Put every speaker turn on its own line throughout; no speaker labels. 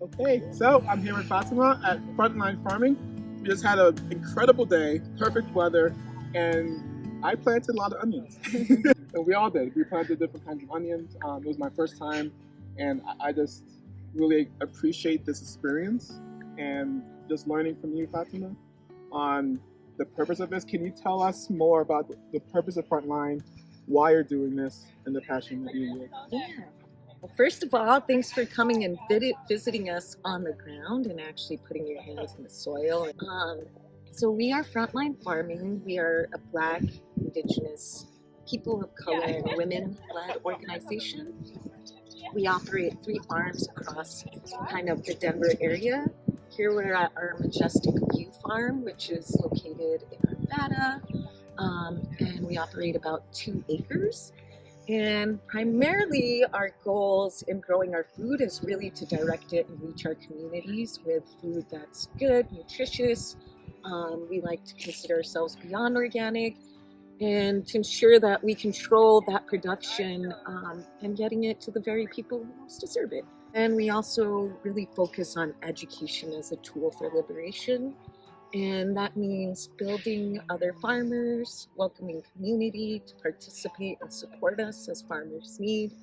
Okay, so I'm here with Fatima at Frontline Farming. We just had an incredible day, perfect weather, and I planted a lot of onions. And we all did. We planted different kinds of onions. It was my first time, and I just really appreciate this experience and just learning from you, Fatima, on the purpose of this. Can you tell us more about the purpose of Frontline, why you're doing this, and the passion that you have?
Yeah. Well, first of all, thanks for coming and visiting us on the ground and actually putting your hands in the soil. So we are Frontline Farming. We are a Black, Indigenous, people of color, and women-led organization. We operate 3 farms across kind of the Denver area. Here we're at our Majestic View Farm, which is located in Arvada, and we operate about 2 acres. And primarily our goals in growing our food is really to direct it and reach our communities with food that's good, nutritious. We like to consider ourselves beyond organic and to ensure that we control that production and getting it to the very people who most deserve it. And we also really focus on education as a tool for liberation. And that means building other farmers, welcoming community to participate and support us as farmers need.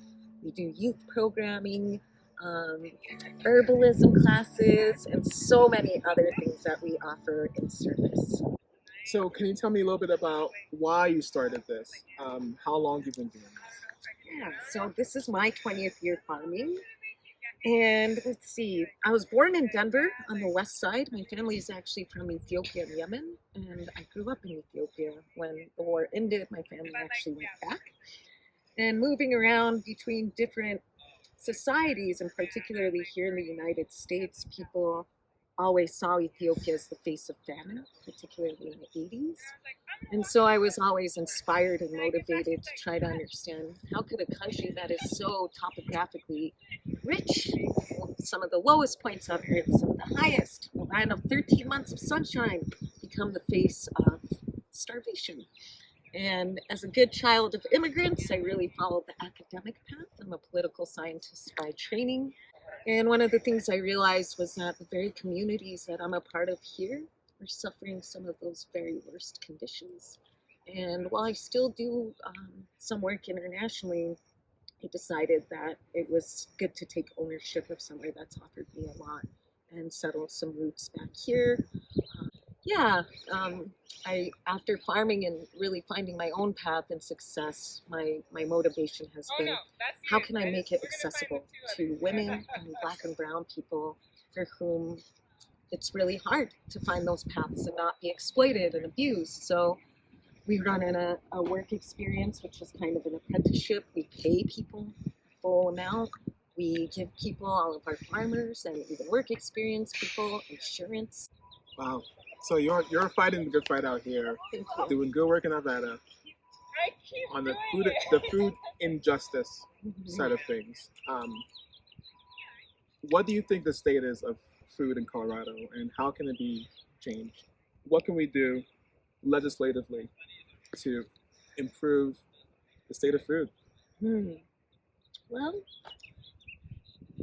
We do youth programming, herbalism classes, and so many other things that we offer in service.
So, can you tell me a little bit about why you started this? How long you've been doing this?
Yeah, so this is my 20th year farming. And let's see, I was born in Denver on the west side. My family is actually from Ethiopia and Yemen, and I grew up in Ethiopia. When the war ended, my family actually went back. And moving around between different societies, and particularly here in the United States, people always saw Ethiopia as the face of famine, particularly in the 80s. And so I was always inspired and motivated to try to understand how could a country that is so topographically rich, some of the lowest points on earth, some of the highest, a land of 13 months of sunshine, become the face of starvation. And as a good child of immigrants, I really followed the academic path. I'm a political scientist by training. And one of the things I realized was that the very communities that I'm a part of here are suffering some of those very worst conditions. And while I still do some work internationally, I decided that it was good to take ownership of somewhere that's offered me a lot and settle some roots back here. Yeah, after farming and really finding my own path and success, my motivation has been, how can I make it accessible to women and Black and brown people for whom it's really hard to find those paths and not be exploited and abused. So we run in a work experience, which is kind of an apprenticeship. We pay people a full amount. We give people, all of our farmers and even work experience people, insurance.
Wow. So you're fighting the good fight out here, doing good work in Arvada on the food injustice side of things. What do you think the state is of food in Colorado, and how can it be changed? What can we do legislatively to improve the state of food?
Well,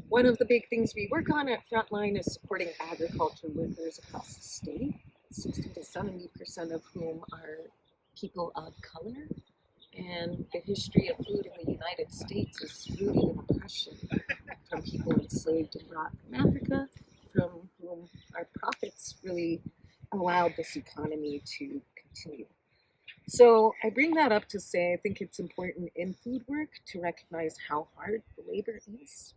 one of the big things we work on at Frontline is supporting agriculture workers across the state, 60 to 70% of whom are people of color. And the history of food in the United States is rooted in oppression from people enslaved and brought from Africa, from whom our profits really allowed this economy to continue. So I bring that up to say I think it's important in food work to recognize how hard the labor is,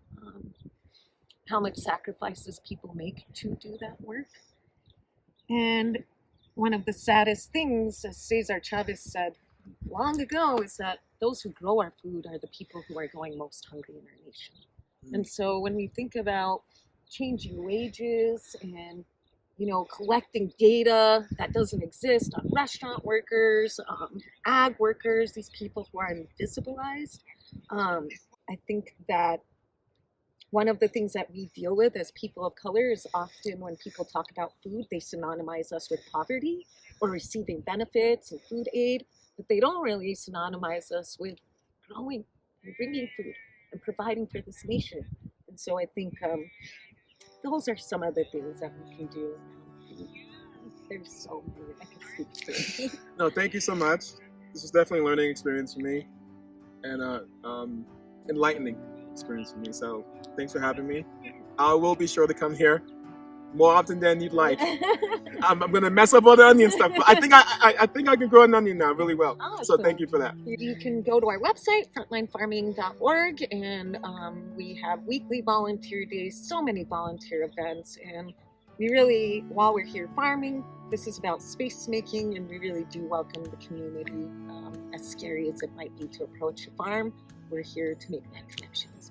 how much sacrifices people make to do that work. And one of the saddest things, as Cesar Chavez said long ago, is that those who grow our food are the people who are going most hungry in our nation. And so when we think about changing wages and collecting data that doesn't exist on restaurant workers, ag workers, these people who are invisibilized, I think that one of the things that we deal with as people of color is often when people talk about food, they synonymize us with poverty or receiving benefits and food aid, but they don't really synonymize us with growing and bringing food and providing for this nation. And so I think those are some of the things that we can do. There's so many I can speak to.
No, thank you so much. This was definitely a learning experience for me, and enlightening experience for me. So thanks for having me. I will be sure to come here more often than you'd like. I'm gonna mess up all the onion stuff, but I think I can grow an onion now really well.
Awesome.
So thank you for that.
You can go to our website, frontlinefarming.org, and we have weekly volunteer days, so many volunteer events, and we really, while we're here farming, this is about space making, and we really do welcome the community. As scary as it might be to approach a farm, we're here to make that connection as well.